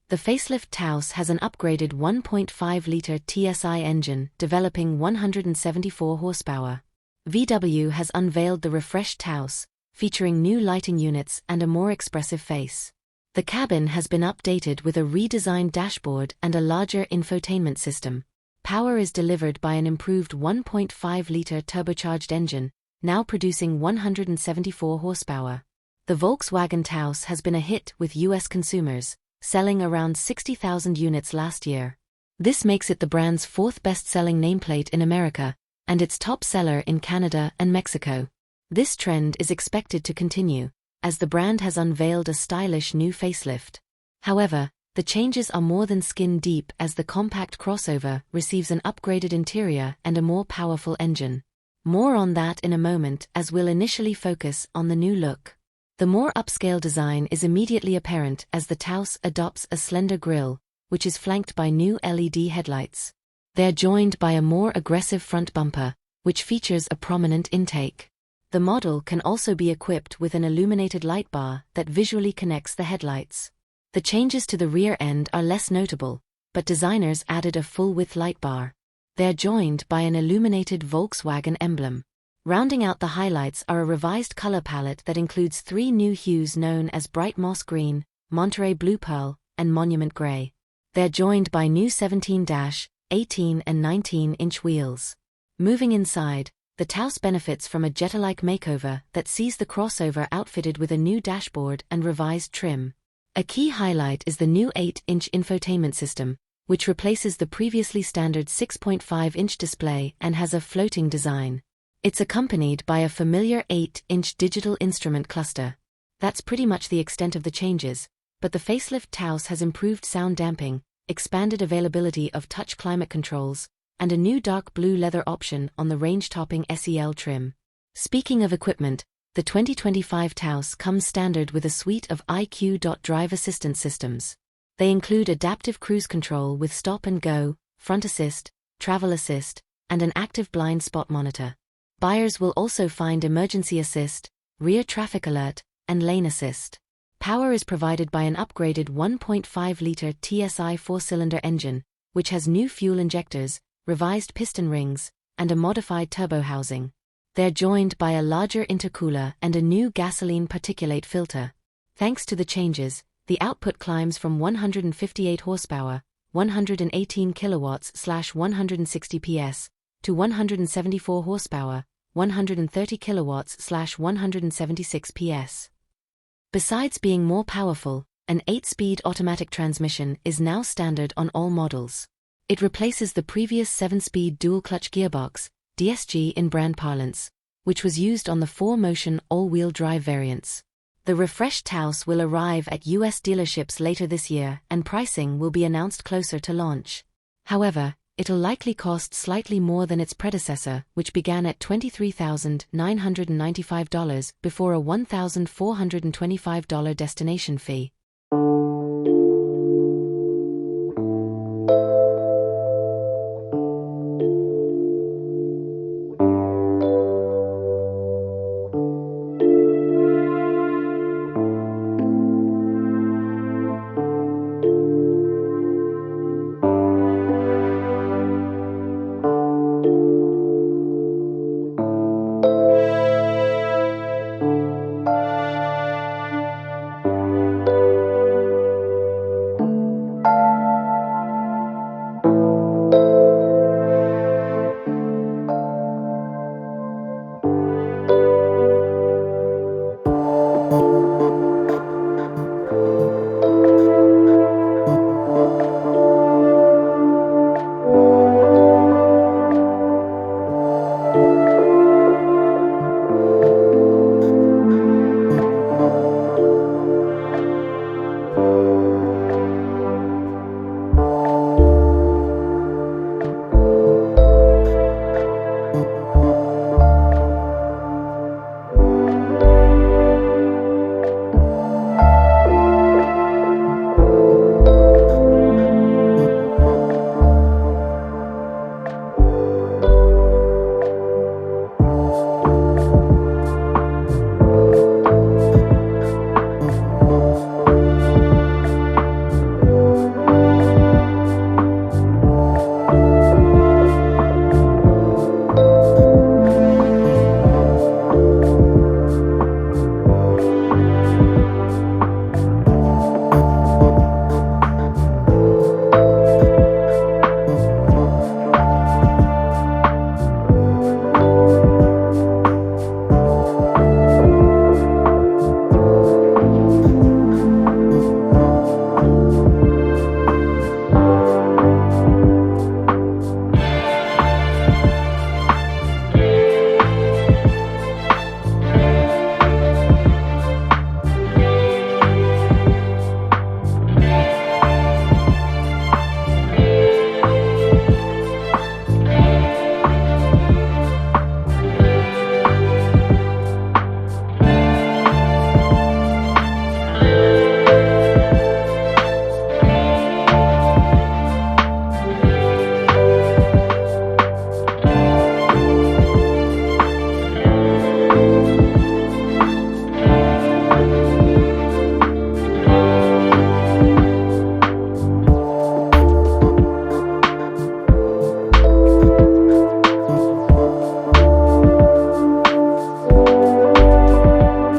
The facelift Taos has an upgraded 1.5-liter TSI engine developing 174 horsepower. VW has unveiled the refreshed Taos, featuring new lighting units and a more expressive face. The cabin has been updated with a redesigned dashboard and a larger infotainment system. Power is delivered by an improved 1.5-liter turbocharged engine, now producing 174 horsepower. The Volkswagen Taos has been a hit with U.S. consumers, selling around 60,000 units last year. This makes it the brand's fourth best-selling nameplate in America, and its top seller in Canada and Mexico. This trend is expected to continue, as the brand has unveiled a stylish new facelift. However, the changes are more than skin deep as the compact crossover receives an upgraded interior and a more powerful engine. More on that in a moment, as we'll initially focus on the new look. The more upscale design is immediately apparent as the Taos adopts a slender grille, which is flanked by new LED headlights. They're joined by a more aggressive front bumper, which features a prominent intake. The model can also be equipped with an illuminated light bar that visually connects the headlights. The changes to the rear end are less notable, but designers added a full-width light bar. They're joined by an illuminated Volkswagen emblem. Rounding out the highlights are a revised color palette that includes 3 new hues known as bright moss green, Monterey blue pearl, and monument gray. They're joined by new 17-, 18- and 19-inch wheels. Moving inside, the Taos benefits from a Jetta-like makeover that sees the crossover outfitted with a new dashboard and revised trim. A key highlight is the new 8-inch infotainment system, which replaces the previously standard 6.5-inch display and has a floating design. It's accompanied by a familiar 8-inch digital instrument cluster. That's pretty much the extent of the changes, but the facelift Taos has improved sound damping, expanded availability of touch climate controls, and a new dark blue leather option on the range-topping SEL trim. Speaking of equipment, the 2025 Taos comes standard with a suite of IQ. Drive assistance systems. They include adaptive cruise control with stop and go, front assist, travel assist, and an active blind spot monitor. Buyers will also find emergency assist, rear traffic alert, and lane assist. Power is provided by an upgraded 1.5-liter TSI 4-cylinder engine, which has new fuel injectors, revised piston rings, and a modified turbo housing. They're joined by a larger intercooler and a new gasoline particulate filter. Thanks to the changes, the output climbs from 158 horsepower, 118 kilowatts/160 PS, to 174 horsepower, 130 kilowatts/176 PS. Besides being more powerful, an 8-speed automatic transmission is now standard on all models. It replaces the previous 7-speed dual-clutch gearbox, DSG in brand parlance, which was used on the 4Motion all-wheel drive variants. The refreshed Taos will arrive at U.S. dealerships later this year and pricing will be announced closer to launch. However, it'll likely cost slightly more than its predecessor, which began at $23,995 before a $1,425 destination fee.